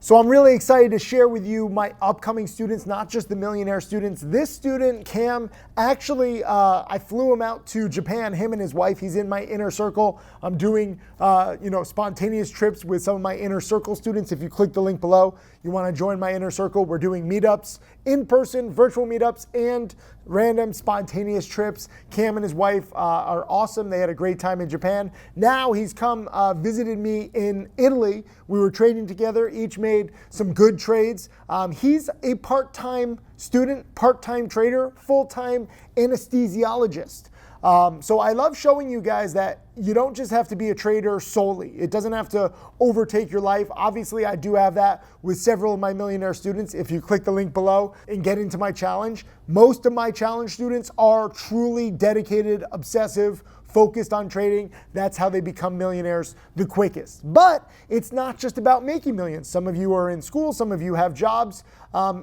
So I'm really excited to share with you my upcoming students, not just the millionaire students. This student, Cam, actually, I flew him out to Japan, him and his wife. He's in my inner circle. I'm doing, spontaneous trips with some of my inner circle students. If you click the link below, you want to join my inner circle. We're doing meetups, in-person, virtual meetups, and random spontaneous trips. Cam and his wife are awesome. They had a great time in Japan. Now he's come visited me in Italy. We were trading together, each made some good trades. He's a part-time student, part-time trader, full-time anesthesiologist. So I love showing you guys that you don't just have to be a trader solely. It doesn't have to overtake your life. Obviously, I do have that with several of my millionaire students. If you click the link below and get into my challenge, most of my challenge students are truly dedicated, obsessive, focused on trading. That's how they become millionaires the quickest. But it's not just about making millions. Some of you are in school, some of you have jobs.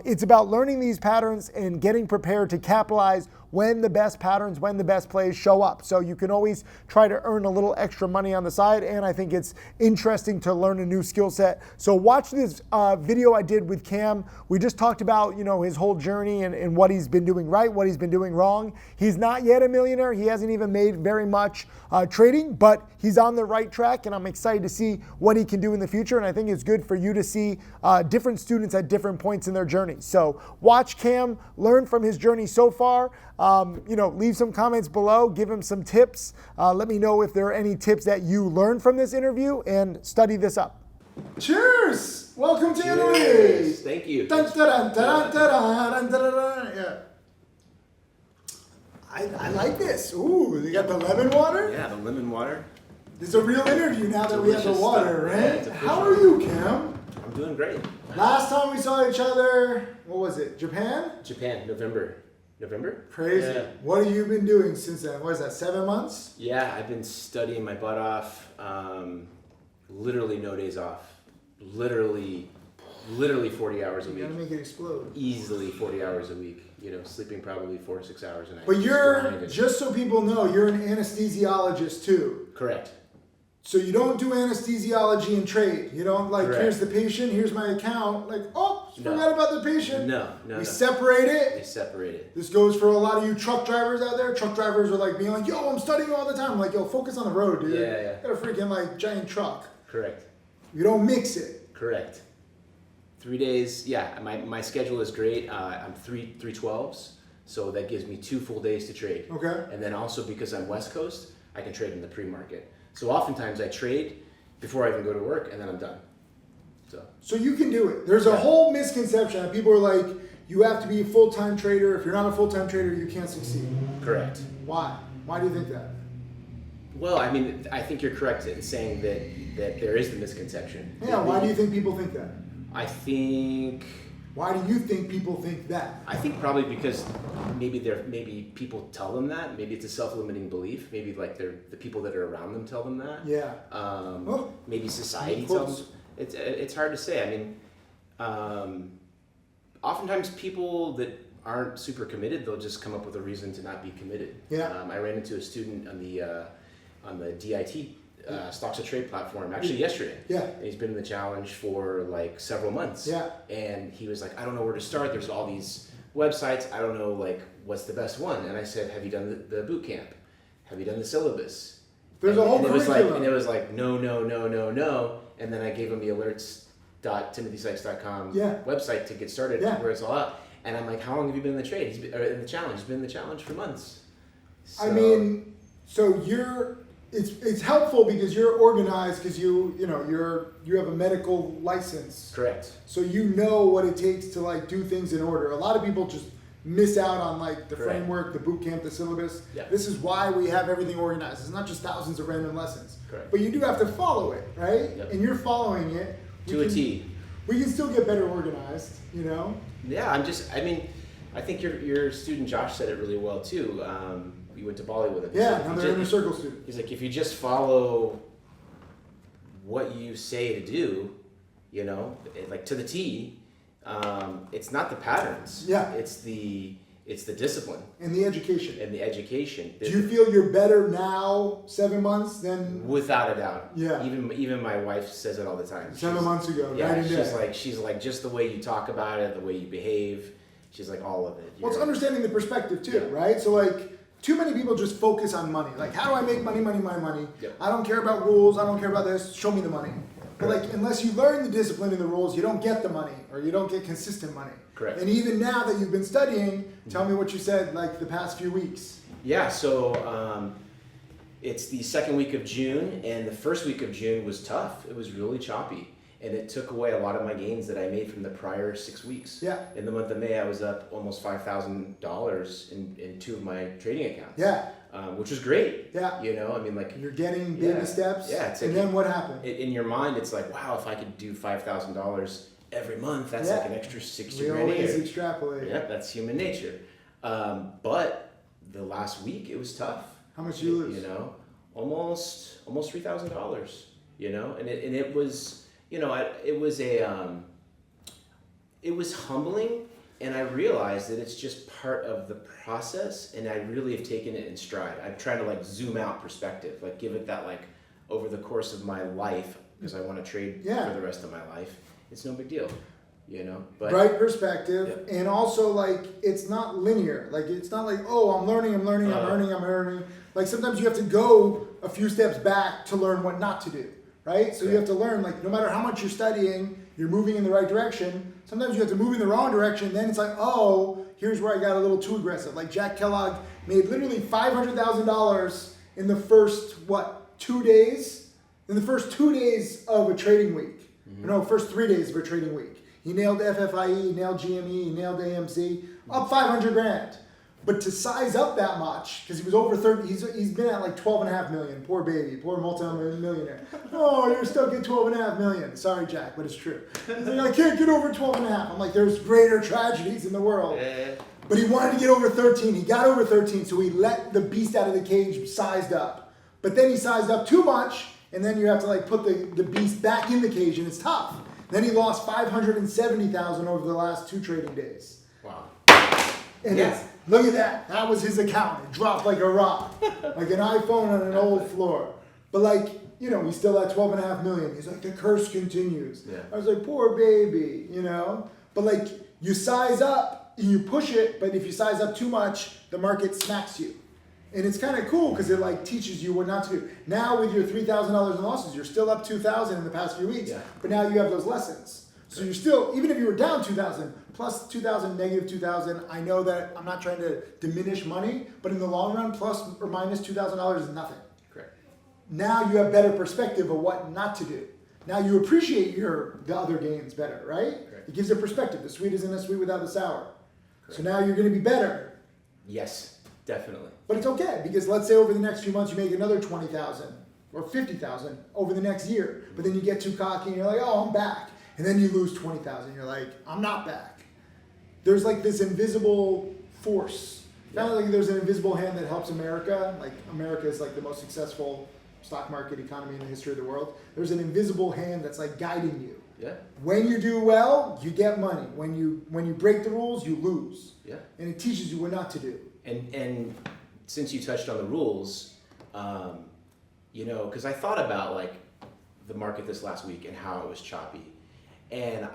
It's about learning these patterns and getting prepared to capitalize when the best patterns, when the best plays show up. So you can always try to earn a little extra money on the side, and I think it's interesting to learn a new skill set. So watch this video I did with Cam. We just talked about, his whole journey and what he's been doing right, what he's been doing wrong. He's not yet a millionaire. He hasn't even made very much trading, but he's on the right track, and I'm excited to see what he can do in the future. And I think it's good for you to see different students at different points in their journey. So watch Cam, learn from his journey so far. Leave some comments below, give him some tips. Let me know if there are any tips that you learned from this interview, and study this up. Cheers! Welcome to Italy! Thank you. Dun, dun, dun, dun, dun, dun, dun, dun. Yeah. I like this. Ooh, you got the lemon water? Yeah, the lemon water. It's a real interview now that we have the water, right? Yeah, how are you, Cam? I'm doing great. Last time we saw each other, what was it, Japan? Japan, November. Crazy. Yeah. What have you been doing since then? What is that, 7 months? Yeah, I've been studying my butt off. Literally no days off. Literally 40 hours a week. You gotta make it explode. Easily 40 hours a week. Sleeping probably 4 or 6 hours a night. But you're, just so people know, you're an anesthesiologist too. Correct. So you don't do anesthesiology and trade. You don't Correct. Here's the patient, here's my account. Forgot about the patient. No. We separate it. They separate it. This goes for a lot of you truck drivers out there. Truck drivers are being like, yo, I'm studying all the time. I'm like, yo, focus on the road, dude. Yeah. You got a freaking giant truck. Correct. You don't mix it. Correct. 3 days, yeah, my schedule is great. I'm three 12s, so that gives me 2 full days to trade. Okay. And then also because I'm West Coast, I can trade in the pre-market. So oftentimes I trade before I even go to work, and then I'm done. So you can do it. There's a whole misconception. People are like, you have to be a full-time trader. If you're not a full-time trader, you can't succeed. Correct. Why? Why do you think that? Well, I think you're correct in saying that there is the misconception. Yeah, why do you think people think that? Why do you think people think that? I think probably because maybe people tell them that. Maybe it's a self-limiting belief. Maybe the people that are around them tell them that. Yeah. Maybe society tells them. It's hard to say. Oftentimes people that aren't super committed, they'll just come up with a reason to not be committed. Yeah. I ran into a student on the DIT. Stocks to Trade platform actually yesterday. Yeah. And he's been in the challenge for several months. Yeah. And he was like, I don't know where to start. There's all these websites. I don't know what's the best one. And I said, have you done the boot camp? Have you done the syllabus? There's a whole curriculum. And it was like, no. And then I gave him the alerts.timothysykes.com website to get started, where it's all at. And I'm like, how long have you been in the trade? In the challenge. He's been in the challenge for months. It's helpful because you're organized, because you have a medical license. Correct. So you know what it takes to do things in order. A lot of people just miss out on the framework, the boot camp, the syllabus. Yeah. This is why we have everything organized. It's not just thousands of random lessons. Correct. But you do have to follow it, right? Yep. And you're following it. To a T. We can still get better organized, Yeah, I think your student Josh said it really well too. We went to Bali with him. Yeah, another inner circle student. He's like, if you just follow what you say to do, to the T, it's not the patterns. Yeah. It's It's the discipline and the education. and the education. Do you feel you're better now, 7 months, than Without a doubt. Yeah. Even my wife says it all the time. 7 months ago? Yeah, night and day. she's like just the way you talk about it, the way you behave. She's like all of it. Well, it's understanding the perspective too, right? So like, too many people just focus on money. Like, how do I make money, money? Yep. I don't care about rules. I don't care about this. Show me the money. But like, unless you learn the discipline and the rules, you don't get the money, or you don't get consistent money. Correct. And even now that you've been studying, tell me what you said like the past few weeks. Yeah, so it's the second week of June, and the first week of June was tough. It was really choppy, and it took away a lot of my gains that I made from the prior 6 weeks. Yeah. In the month of May, I was up almost $5,000 in 2 of my trading accounts. Yeah. Which was great. Yeah. You know, I mean, like You're getting baby steps. Yeah. It's and like, then what happened? in your mind, it's like, wow, if I could do $5,000 every month, that's like an extra 60 We grand a always year. extrapolate. Yeah, that's human nature. But the last week, it was tough. How much you lose? You know, almost $3,000. You know, and it was, you know, it was humbling, and I realized that it's just part of the process, and I really have taken it in stride. I'm trying to like zoom out perspective, like give it that like over the course of my life, because I want to trade for the rest of my life. It's no big deal, you know. But right perspective, and also like it's not linear. Like it's not like, oh, I'm learning, I'm earning. Like sometimes you have to go a few steps back to learn what not to do, right? So you have to learn, like, no matter how much you're studying, you're moving in the right direction. Sometimes you have to move in the wrong direction. Then it's like, oh, here's where I got a little too aggressive. Like Jack Kellogg made literally $500,000 in the first 2 days? In the first 2 days of a trading week. No, first 3 days of a trading week. He nailed FFIE, he nailed GME, he nailed AMC, up 500 grand. But to size up that much, because he was over 30, he's been at like 12.5 million. Poor baby, poor multi-millionaire. Oh, you're stuck at 12.5 million. Sorry, Jack, but it's true. He's like, I can't get over 12.5. I'm like, there's greater tragedies in the world. But he wanted to get over 13. He got over 13, so he let the beast out of the cage sized up. But then he sized up too much, and then you have to like put the beast back in the cage, and it's tough. Then he lost 570,000 over the last 2 trading days. Wow. And look at that. That was his account. It dropped like a rock, like an iPhone on an old floor. But like, you know, he's still at 12.5 million. He's like, the curse continues. Yeah. I was like, poor baby, you know. But like, you size up and you push it, but if you size up too much, the market smacks you. And it's kind of cool because it like teaches you what not to do. Now with your $3,000 in losses, you're still up 2,000 in the past few weeks. Yeah. But now you have those lessons. So you're still, even if you were down 2,000, plus 2,000, negative 2,000, I know that I'm not trying to diminish money, but in the long run, plus or minus $2,000 is nothing. Correct. Now you have better perspective of what not to do. Now you appreciate the other gains better, right? Correct. It gives a perspective. The sweet isn't as sweet without the sour. Correct. So now you're going to be better. Yes, definitely. But it's okay, because let's say over the next few months you make another 20,000 or 50,000 over the next year, but then you get too cocky and you're like, oh, I'm back. And then you lose 20,000. You're like, I'm not back. There's like this invisible force. Kind of like there's an invisible hand that helps America. Like America is like the most successful stock market economy in the history of the world. There's an invisible hand that's like guiding you. Yeah. When you do well, you get money. When you break the rules, you lose. Yeah. And it teaches you what not to do. And since you touched on the rules, you know, because I thought about like the market this last week and how it was choppy. And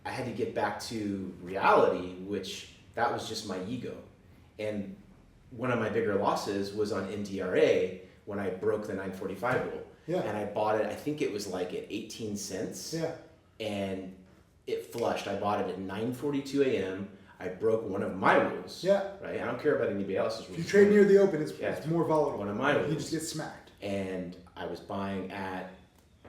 I had to get back to reality, which that was just my ego. And one of my bigger losses was on NDRA when I broke the 945 rule. Yeah. And I bought it, I think it was like at 18 cents. Yeah. And it flushed. I bought it at 9:42 a.m. I broke one of my rules. Yeah. Right? I don't care about anybody else's rules. If you trade near the open, it's more volatile. One of my rules. You just get smacked. And I was buying at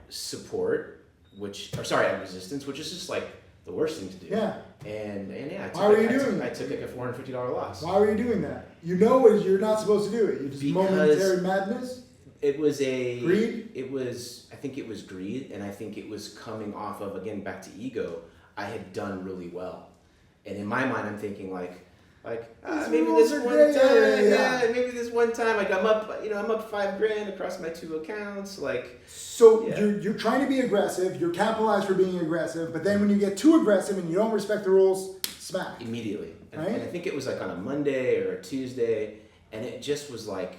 support, at resistance, which is just like the worst thing to do. Yeah. And yeah, why were you doing that? I took like a $450 loss. Why were you doing that? You know you're not supposed to do it. You just momentary madness? It was greed? I think it was greed, and I think it was coming off of, again, back to ego. I had done really well. And in my mind, I'm thinking maybe this one time, maybe this one time, like I'm up $5,000 across my 2 accounts, like. So you're trying to be aggressive, you're capitalized for being aggressive, but then when you get too aggressive and you don't respect the rules, smack. Immediately. And, Right? and I think it was like on a Monday or a Tuesday, and it just was like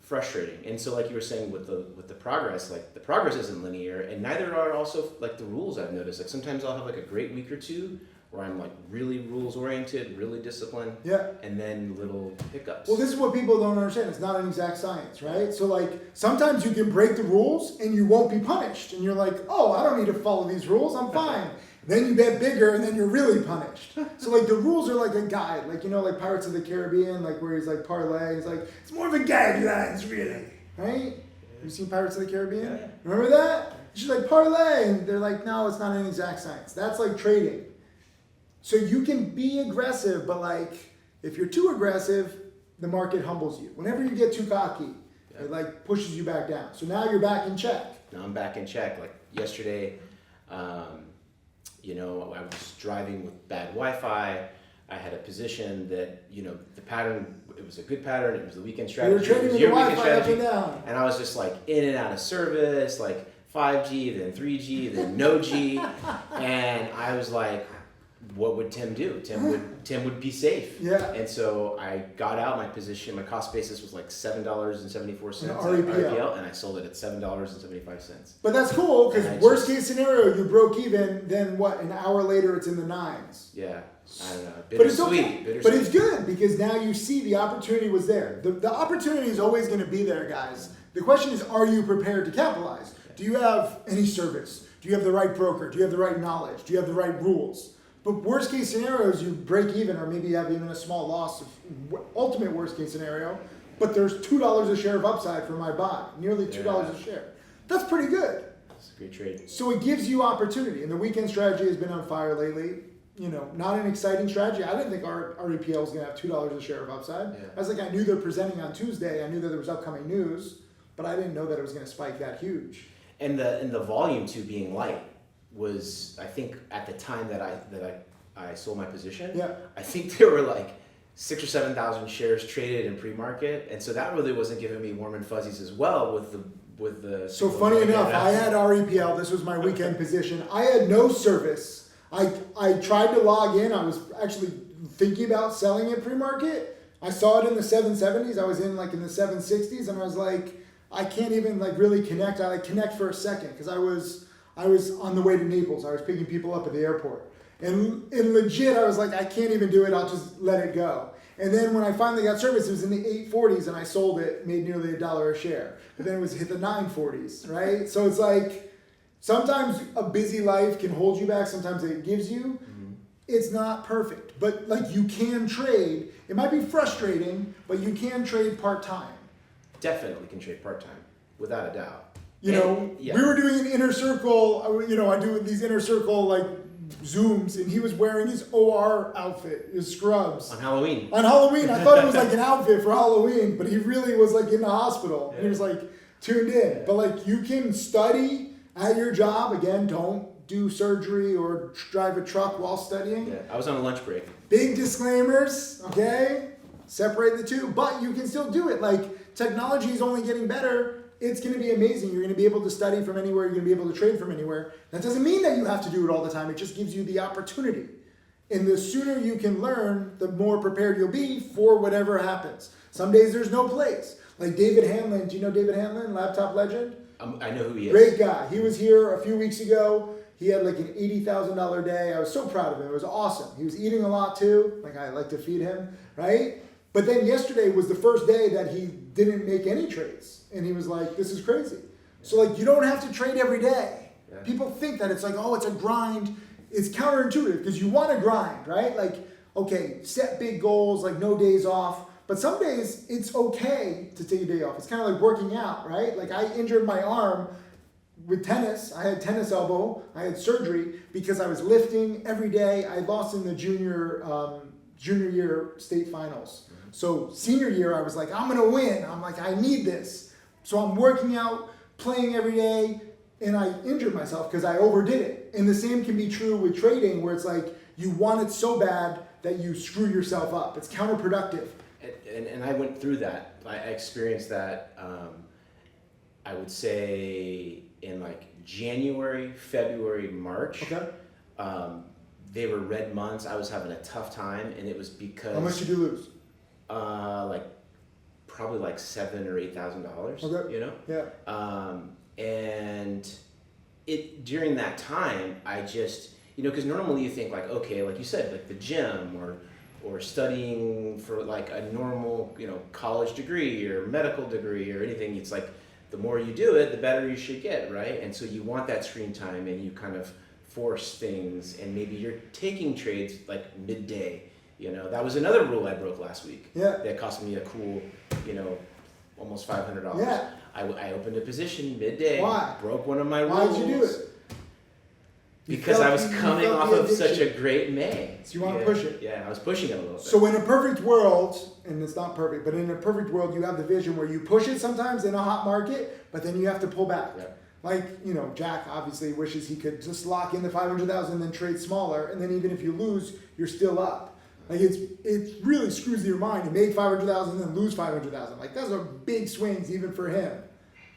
frustrating. And so like you were saying with the progress, like the progress isn't linear, and neither are also like the rules. I've noticed, like sometimes I'll have like a great week or two where I'm like really rules oriented, really disciplined, Yeah. and then little hiccups. Well, this is what people don't understand. It's not an exact science, right? So like sometimes you can break the rules and you won't be punished. And you're like, oh, I don't need to follow these rules. I'm fine. Then you bet bigger and then you're really punished. So like the rules are like a guide. Like, you know, like Pirates of the Caribbean, like where he's like parlay. He's like, it's more of a guidelines, really. Right? You seen Pirates of the Caribbean? Yeah. Remember that? She's like, parlay. And they're like, no, it's not an exact science. That's like trading. So you can be aggressive, but like if you're too aggressive, the market humbles you. Whenever you get too cocky, it like pushes you back down. So now you're back in check. Now I'm back in check. Like yesterday, you know, I was driving with bad Wi-Fi. I had a position that, you know, the pattern, it was a good pattern. It was the weekend strategy. You were trading with the Wi-Fi up and down. And I was just like in and out of service, like 5G, then 3G, then no G. And I was like, what would Tim do? Tim would be safe. Yeah. And so I got out my position. My cost basis was like $7.74 An at REPL. and I sold it at $7.75. But that's cool because And I worst just- case scenario, you broke even. Then what? An hour later, it's in the nines. Yeah, I don't know. But it's Bittersweet. okay. Bittersweet. But it's good because now you see the opportunity was there. The opportunity is always going to be there, guys. The question is, are you prepared to capitalize? Do you have any service? Do you have the right broker? Do you have the right knowledge? Do you have the right rules? But worst case scenario is you break even, or maybe you have even a small loss. Ultimate worst case scenario, but there's $2 a share of upside for my buy, nearly $2 a share. That's pretty good. It's a great trade. So it gives you opportunity, and the weekend strategy has been on fire lately. You know, not an exciting strategy. I didn't think our REPL was going to have $2 a share of upside. Yeah. I was like, I knew they're presenting on Tuesday. I knew that there was upcoming news, but I didn't know that it was going to spike that huge. And the volume too being light was, I think at the time that I sold my position, Yeah. I think there were like 6,000 or 7,000 shares traded in pre-market, and so that really wasn't giving me warm and fuzzies as well with the. So funny enough, I had REPL. This was my weekend position. I had no service. I tried to log in. I was actually thinking about selling it pre-market. I saw it in the 770s. I was in like in the 760s, and I was like, I can't even like really connect. I like connect for a second because I was on the way to Naples. I was picking people up at the airport. And legit, I was like, I can't even do it. I'll just let it go. And then when I finally got service, it was in the 840s, and I sold it, made nearly $1 a share. But then it was hit the 940s, right? So it's like sometimes a busy life can hold you back. Sometimes it gives you. It's not perfect, but like you can trade. It might be frustrating, but you can trade part-time. Definitely can trade part-time, without a doubt. You know, yeah. we were doing an inner circle. You know, I do these inner circle like Zooms, and he was wearing his OR outfit, his scrubs. On Halloween. On Halloween, I thought it was like an outfit for Halloween, but he really was like in the hospital. Yeah. He was like tuned in. But like you can study at your job. Again, don't do surgery or drive a truck while studying. Yeah, I was on a lunch break. Big disclaimers, okay? Separate the two, but you can still do it. Like technology is only getting better. It's going to be amazing. You're going to be able to study from anywhere. You're going to be able to trade from anywhere. That doesn't mean that you have to do it all the time. It just gives you the opportunity. And the sooner you can learn, the more prepared you'll be for whatever happens. Some days there's no place. Like David Hanlon. Do you know David Hanlon, laptop legend? I know who he is. Great guy. He was here a few weeks ago. He had like an $80,000 day. I was so proud of him. It was awesome. He was eating a lot too. Like I like to feed him, right? But then yesterday was the first day that he didn't make any trades. And he was like, this is crazy. So like you don't have to trade every day. Yeah. People think that it's like, oh, it's a grind. It's counterintuitive because you want to grind, right? Like, okay, set big goals, like no days off. But some days it's okay to take a day off. It's kind of like working out, right? Like I injured my arm with tennis. I had tennis elbow. I had surgery because I was lifting every day. I lost in the junior year state finals. So senior year, I was like, I'm going to win. I'm like, I need this. So I'm working out, playing every day, and I injured myself because I overdid it. And the same can be true with trading where it's like you want it so bad that you screw yourself up. It's counterproductive. And I went through that. I experienced that, I would say, in like January, February, March. Okay. they were red months. I was having a tough time, and it was because How much did you lose? Like probably like $7,000 or $8,000. Okay. You know. Yeah. And it during that time, I just because normally you think like, okay, like you said, like the gym or studying for like a normal college degree or medical degree or anything. It's like the more you do it, the better you should get, right? And so you want that screen time, and you kind of force things, and maybe you're taking trades like midday. That was another rule I broke last week. Yeah. That cost me a cool, almost $500. Yeah. I opened a position midday. Why? Broke one of my rules. Why did you do it? Because I was coming off of such a great May. So you want to push it. Yeah, I was pushing it a little bit. So in a perfect world, and it's not perfect, but in a perfect world, you have the vision where you push it sometimes in a hot market, but then you have to pull back. Yeah. Like, Jack obviously wishes he could just lock in the 500,000 and then trade smaller, and then even if you lose, you're still up. Like it really screws your mind to make 500,000 and then lose 500,000. Like those are big swings even for him.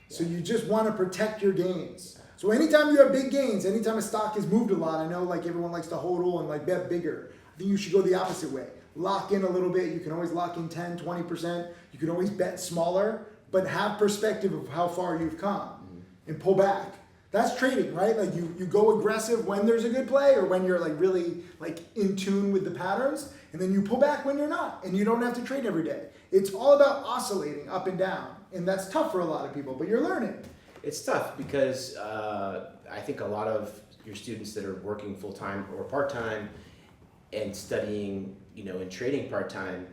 So you just want to protect your gains. So anytime you have big gains, anytime a stock has moved a lot, I know like everyone likes to hodl and like bet bigger. I think you should go the opposite way. Lock in a little bit. You can always lock in 10, 20%. You can always bet smaller, but have perspective of how far you've come and pull back. That's trading, right? Like you go aggressive when there's a good play or when you're like really like in tune with the patterns, and then you pull back when you're not, and you don't have to trade every day. It's all about oscillating up and down, and that's tough for a lot of people, but you're learning. It's tough because I think a lot of your students that are working full-time or part-time and studying, and trading part-time,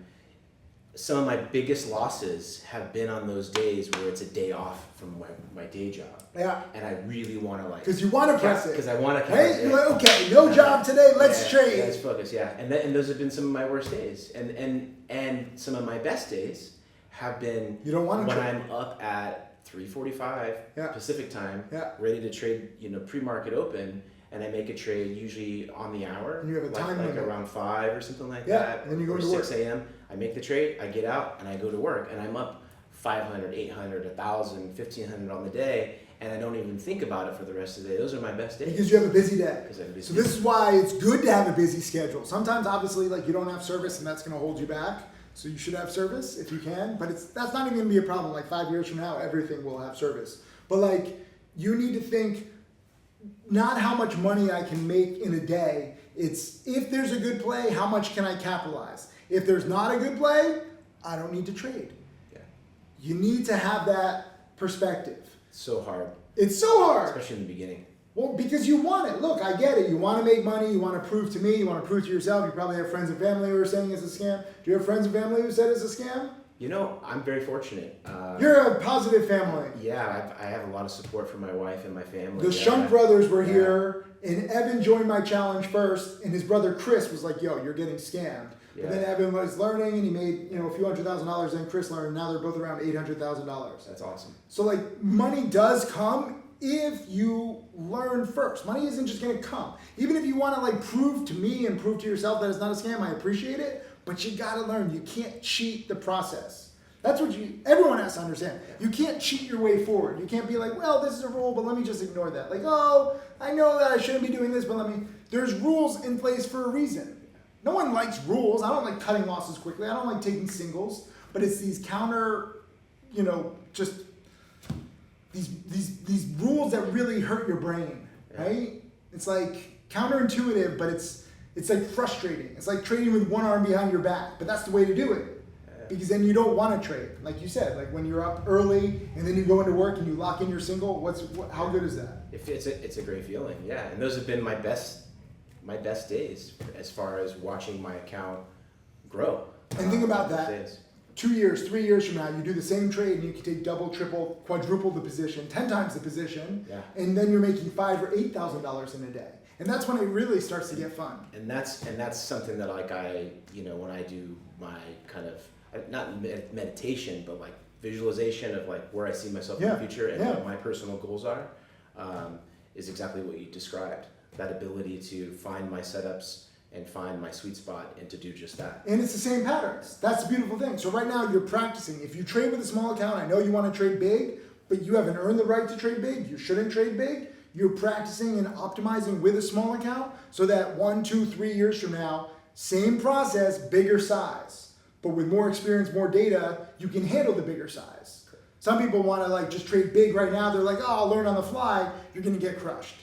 some of my biggest losses have been on those days where it's a day off from my day job. Yeah. And I really want to Because you want to press it. Because I want to. Hey, you're like, okay, no job today, let's trade. Let's focus, yeah. And those have been some of my worst days. And some of my best days have been You don't want to when trade. I'm up at 3:45 Yeah. Pacific time, Yeah. ready to trade, pre-market open, and I make a trade usually on the hour. And you have a time like limit. around 5 or something like Yeah, that. and then you go or to work. 6 a.m. I make the trade, I get out, and I go to work, and I'm up 500, 800, 1,000, 1,500 on the day, and I don't even think about it for the rest of the day. Those are my best days. Because you have a busy day. Because I have a busy So this is why it's good to have a busy schedule. Sometimes obviously like you don't have service and that's going to hold you back. So you should have service if you can, but that's not even going to be a problem. Like 5 years from now, everything will have service. But like you need to think not how much money I can make in a day. It's if there's a good play, how much can I capitalize? If there's not a good play, I don't need to trade. Yeah. You need to have that perspective. So hard. It's so hard. Especially in the beginning. Well, because you want it. Look, I get it. You want to make money. You want to prove to me. You want to prove to yourself. You probably have friends and family who are saying it's a scam. Do you have friends and family who said it's a scam? I'm very fortunate. You're a positive family. Yeah, I have a lot of support from my wife and my family. The Shunk brothers were here, and Evan joined my challenge first, and his brother Chris was like, yo, you're getting scammed. Yeah. But then Evan was learning, and he made a few $100,000, then Chris learned, and now they're both around $800,000. That's awesome. So like money does come if you learn first. Money isn't just going to come. Even if you want to like prove to me and prove to yourself that it's not a scam, I appreciate it, but you got to learn. You can't cheat the process. That's what everyone has to understand. You can't cheat your way forward. You can't be like, well, this is a rule, but let me just ignore that. Like, oh, I know that I shouldn't be doing this, but there's rules in place for a reason. No one likes rules. I don't like cutting losses quickly. I don't like taking singles, but it's these counter, just these rules that really hurt your brain, right? It's like counterintuitive, but it's like frustrating. It's like trading with one arm behind your back, but that's the way to do it. Because then you don't want to trade. Like you said, like when you're up early and then you go into work and you lock in your single, how good is that? It's a great feeling, yeah. And those have been my best days as far as watching my account grow. And think about that. Days. 2 years, 3 years from now, you do the same trade and you can take double, triple, quadruple the position, 10 times the position, and then you're making $5,000 or $8,000 in a day. And that's when it really starts to get fun. And that's something that like when I do my kind of not meditation, but like visualization of like where I see myself in the future and what my personal goals are, is exactly what you described. That ability to find my setups and find my sweet spot and to do just that. And it's the same patterns. That's the beautiful thing. So right now you're practicing. If you trade with a small account, I know you want to trade big, but you haven't earned the right to trade big. You shouldn't trade big. you're practicing and optimizing with a small account so that 1, 2, 3 years from now, same process, bigger size. But with more experience, more data, you can handle the bigger size. Some people want to like just trade big right now. They're like, oh, I'll learn on the fly. You're going to get crushed.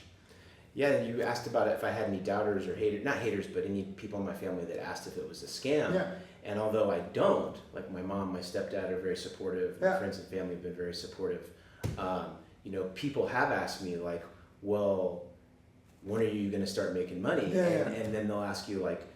Yeah, you asked about it, if I had any doubters or haters, not haters, but any people in my family that asked if it was a scam. Yeah. And although I don't, like my mom, my stepdad are very supportive, my friends and family have been very supportive. People have asked me like, well, when are you going to start making money? And then they'll ask you like,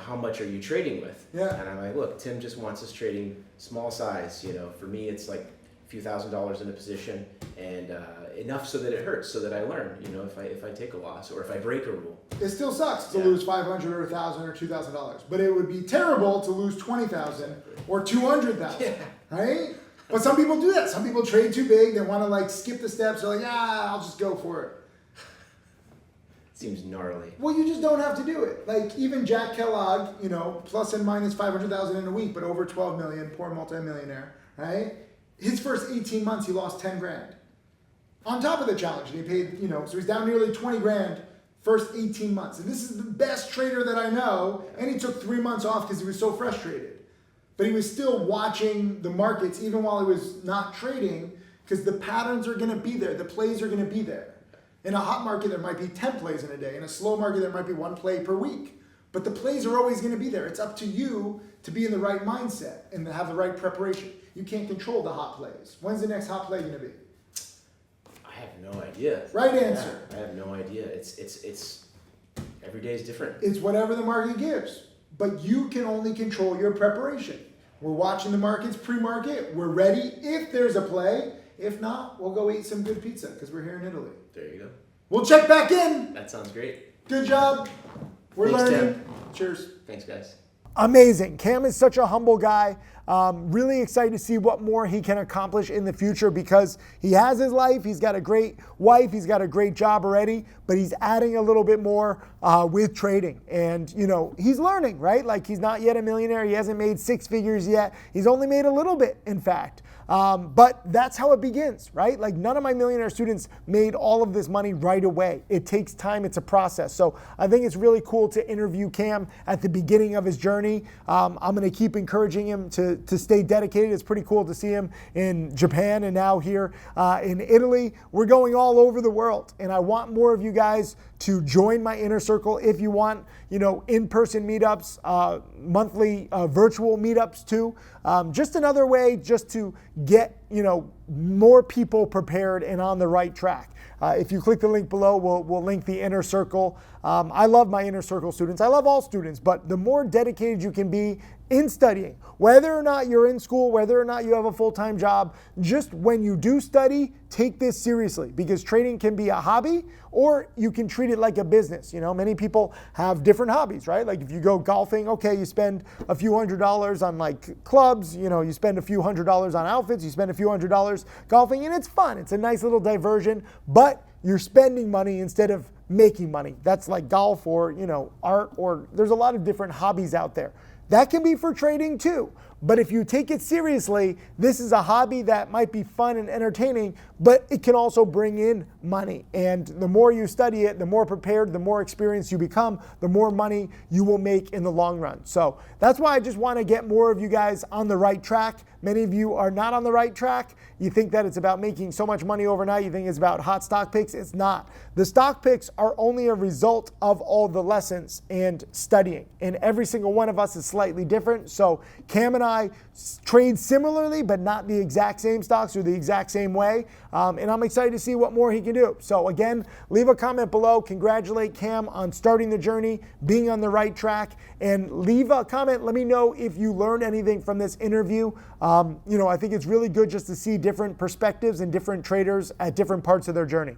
how much are you trading with? Yeah. And I'm like, look, Tim just wants us trading small size. For me, it's like a few $1,000s in a position and enough so that it hurts, so that I learn, if I take a loss or if I break a rule. It still sucks to lose $500 or $1,000 or $2,000, but it would be terrible to lose $20,000 or $200,000, right? But some people do that. Some people trade too big. They want to like skip the steps. They're like, I'll just go for it. Seems gnarly. Well, you just don't have to do it. Like even Jack Kellogg, plus and minus 500,000 in a week, but over 12 million, poor multimillionaire, right? His first 18 months, he lost 10 grand. On top of the challenge, and he paid, so he's down nearly 20 grand first 18 months. And this is the best trader that I know, and he took 3 months off because he was so frustrated. But he was still watching the markets even while he was not trading because the patterns are going to be there. The plays are going to be there. In a hot market, there might be 10 plays in a day. In a slow market, there might be 1 play per week. But the plays are always going to be there. It's up to you to be in the right mindset and to have the right preparation. You can't control the hot plays. When's the next hot play going to be? I have no idea. Right answer. Yeah, I have no idea. It's every day is different. It's whatever the market gives. But you can only control your preparation. We're watching the markets pre-market. We're ready if there's a play. If not, we'll go eat some good pizza because we're here in Italy. There you go. We'll check back in. That sounds great. Good job. We're Thanks, learning. Tim. Cheers. Thanks, guys. Amazing. Cam is such a humble guy. Really excited to see what more he can accomplish in the future because he has his life. He's got a great wife. He's got a great job already, but he's adding a little bit more with trading. And, he's learning, right? Like he's not yet a millionaire. He hasn't made 6 figures yet. He's only made a little bit, in fact. But that's how it begins, right? Like none of my millionaire students made all of this money right away. It takes time. It's a process. So I think it's really cool to interview Cam at the beginning of his journey. I'm going to keep encouraging him to stay dedicated. It's pretty cool to see him in Japan and now here in Italy. We're going all over the world. And I want more of you guys to join my inner circle if you want, in-person meetups, monthly virtual meetups too. Just another way just to get, more people prepared and on the right track. If you click the link below, we'll link the inner circle. I love my inner circle students. I love all students, but the more dedicated you can be in studying, whether or not you're in school, whether or not you have a full-time job, just when you do study, take this seriously because trading can be a hobby or you can treat it like a business. Many people have different hobbies, right? Like if you go golfing, okay, you spend a few $100s on like clubs, you spend a few $100s on outfits, you spend a few $100s golfing and it's fun. It's a nice little diversion, but you're spending money instead of making money. That's like golf or, art, or there's a lot of different hobbies out there. That can be for trading too. But if you take it seriously, this is a hobby that might be fun and entertaining, but it can also bring in money. And the more you study it, the more prepared, the more experienced you become, the more money you will make in the long run. So that's why I just want to get more of you guys on the right track. Many of you are not on the right track. You think that it's about making so much money overnight. You think it's about hot stock picks. It's not. The stock picks are only a result of all the lessons and studying. And every single one of us is slightly different. So Cam and I trade similarly, but not the exact same stocks or the exact same way. And I'm excited to see what more he can do. So again, leave a comment below. Congratulate Cam on starting the journey, being on the right track, and leave a comment. Let me know if you learned anything from this interview. I think it's really good just to see different perspectives and different traders at different parts of their journey.